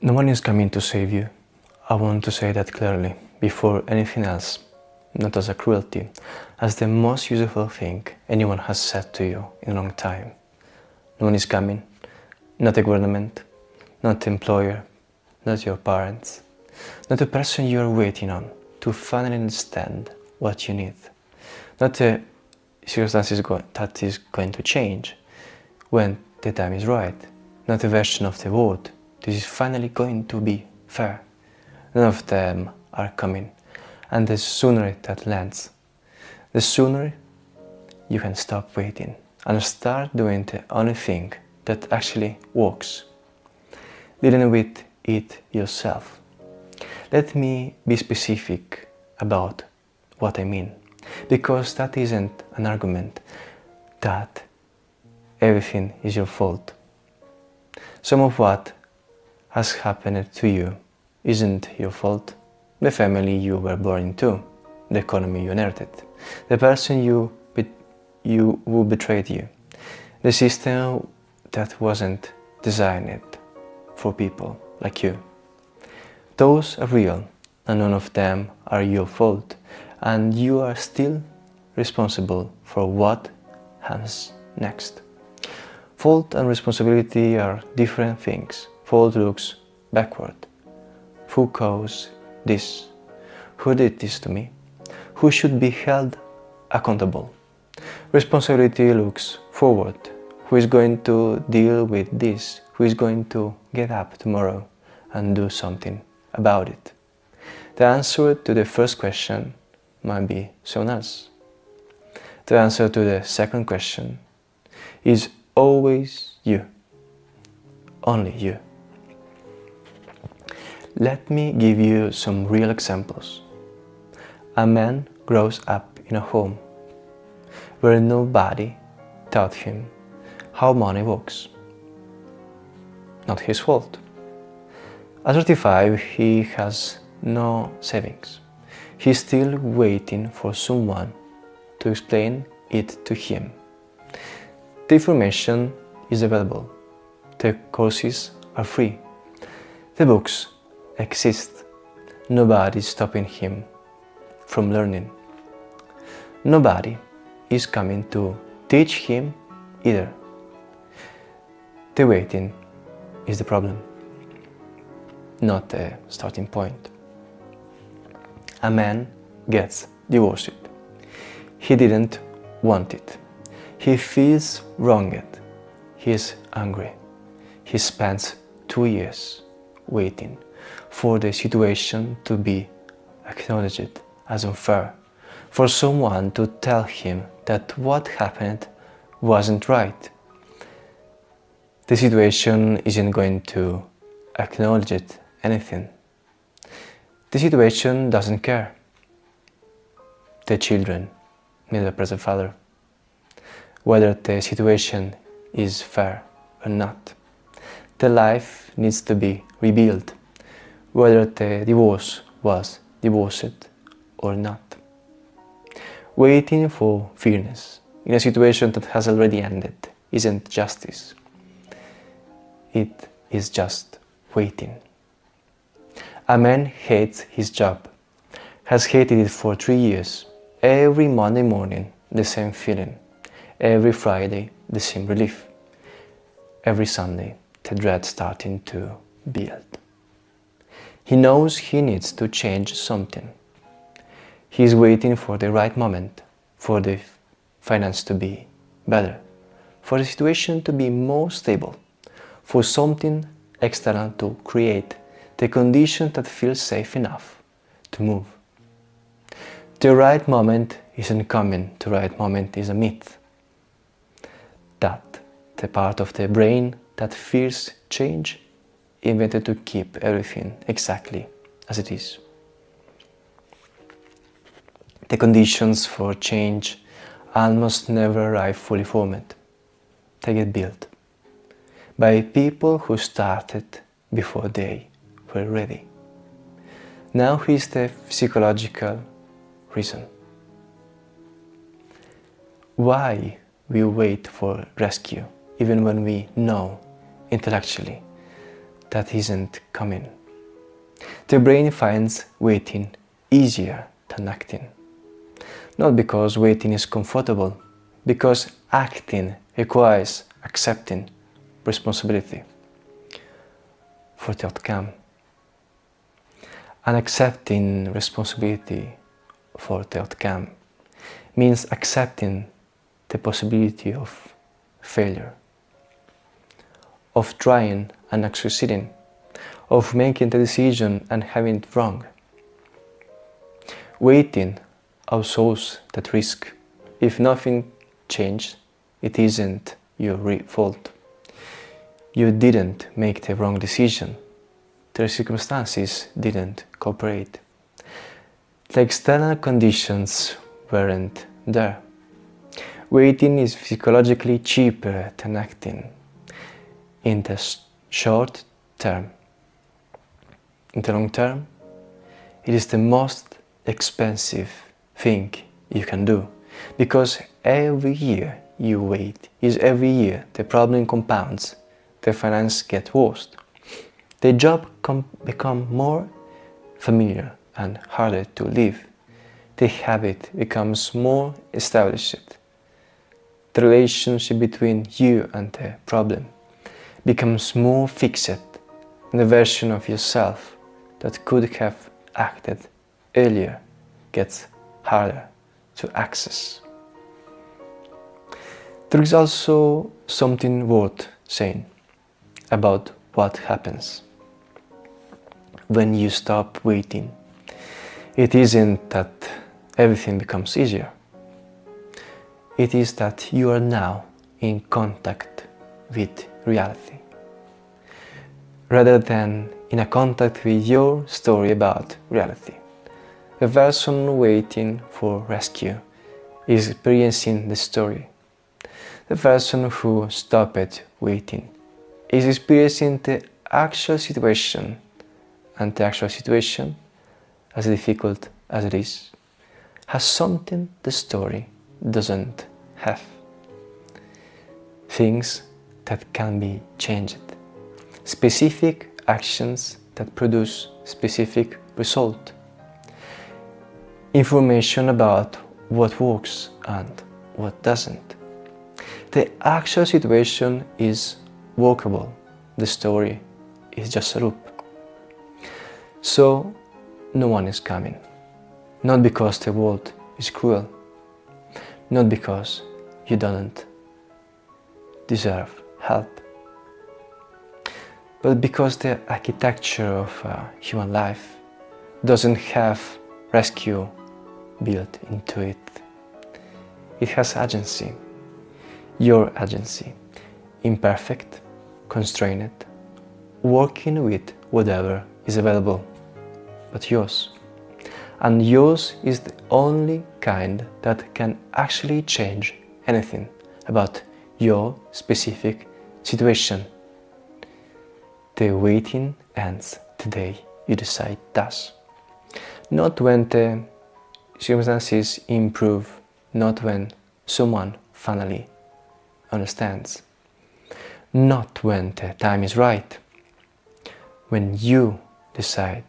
No one is coming to save you. I want to say that clearly, before anything else, not as a cruelty, as the most useful thing anyone has said to you in a long time. No one is coming, not the government, not the employer, not your parents, not the person you are waiting on to finally understand what you need, not the circumstances that is going to change when the time is right, not the version of the world this is finally going to be fair. None of them are coming, and the sooner that lands, the sooner you can stop waiting and start doing the only thing that actually works, dealing with it yourself. Let me be specific about what I mean, because that isn't an argument that everything is your fault. Some of what has happened to you isn't your fault. The family you were born into, the economy you inherited, the person who betrayed you, the system that wasn't designed for people like you. Those are real, and none of them are your fault, and you are still responsible for what happens next. Fault and responsibility are different things. Fault looks backward. Who caused this? Who did this to me? Who should be held accountable? Responsibility looks forward. Who is going to deal with this? Who is going to get up tomorrow and do something about it? The answer to the first question might be someone else. The answer to the second question is always you. Only you. Let me give you some real examples. A man grows up in a home where nobody taught him how money works. Not his fault. At 35, he has no savings. He's still waiting for someone to explain it to him. The information is available. The courses are free. The books exist. Nobody is stopping him from learning. Nobody is coming to teach him either. The waiting is the problem, not the starting point. A man gets divorced. He didn't want it. He feels wronged. He is angry. He spends 2 years waiting for the situation to be acknowledged as unfair, for someone to tell him that what happened wasn't right. The situation isn't going to acknowledge anything. The situation doesn't care. The children need a present father, whether the situation is fair or not. The life needs to be rebuilt, whether the divorce was divorced or not. Waiting for fairness in a situation that has already ended isn't justice. It is just waiting. A man hates his job, has hated it for 3 years. Every Monday morning, the same feeling. Every Friday, the same relief. Every Sunday, the dread starting to build. He knows he needs to change something. He is waiting for the right moment, for the finance to be better, for the situation to be more stable, for something external to create the condition that feels safe enough to move. The right moment isn't coming, the right moment is a myth. That the part of the brain that fears change invented to keep everything exactly as it is. The conditions for change almost never arrive fully formed. They get built by people who started before they were ready. Now here's the psychological reason. Why we wait for rescue even when we know intellectually that isn't coming. The brain finds waiting easier than acting. Not because waiting is comfortable, because acting requires accepting responsibility for the outcome. And accepting responsibility for the outcome means accepting the possibility of failure, of trying and not succeeding, of making the decision and having it wrong. Waiting outsources that risk. If nothing changed, it isn't your fault. You didn't make the wrong decision. The circumstances didn't cooperate. The external conditions weren't there. Waiting is psychologically cheaper than acting in the short term. In the long term, it is the most expensive thing you can do, because every year you wait is every year the problem compounds, the finance get worse, the job become more familiar and harder to live, the habit becomes more established, the relationship between you and the problem becomes more fixed, and the version of yourself that could have acted earlier gets harder to access. There is also something worth saying about what happens when you stop waiting. It isn't that everything becomes easier. It is that you are now in contact with reality, rather than in a contact with your story about reality. The person waiting for rescue is experiencing the story. The person who stopped waiting is experiencing the actual situation, and the actual situation, as difficult as it is, has something the story doesn't have. Things that can be changed. Specific actions that produce specific result. Information about what works and what doesn't. The actual situation is workable. The story is just a loop. So no one is coming. Not because the world is cruel. Not because you don't deserve help. But because the architecture of human life doesn't have rescue built into it. It has agency, your agency, imperfect, constrained, working with whatever is available, but yours. And yours is the only kind that can actually change anything about your specific situation. The waiting ends the day you decide does. Not when the circumstances improve, not when someone finally understands, not when the time is right, when you decide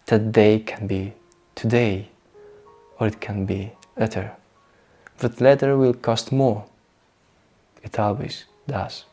that day can be today or it can be later. But later will cost more. It always does.